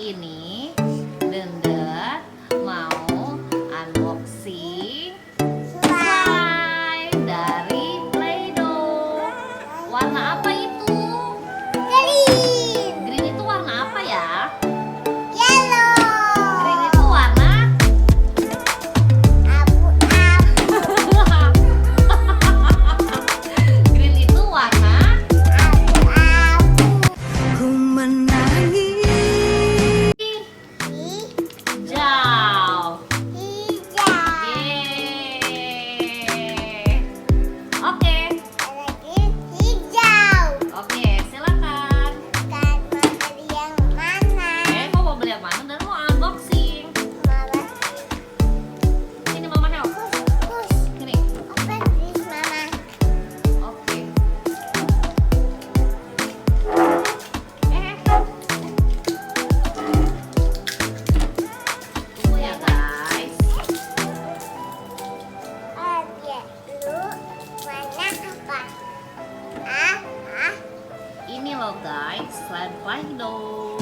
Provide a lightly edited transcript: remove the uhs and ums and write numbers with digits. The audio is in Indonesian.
Kali ini Denda mau unboxing slime dari Play-Doh. Warna apa itu? Green. Green itu warna apa ya? Yellow. Green itu warna Abu-abu. Green itu warna Abu-abu. Ku menangis. hijau. Hijau. Yeay. Oke, Lagi hijau. oke, silakan. Kan mau beli yang mana? Kok mau beli yang mana dan mau unboxing? Mama. Ini mama help. Push. Sini. Open please, Mama. Oke. Tunggu ya guys. Oke, lu warna apa? Ini loh guys, slime Play-Doh.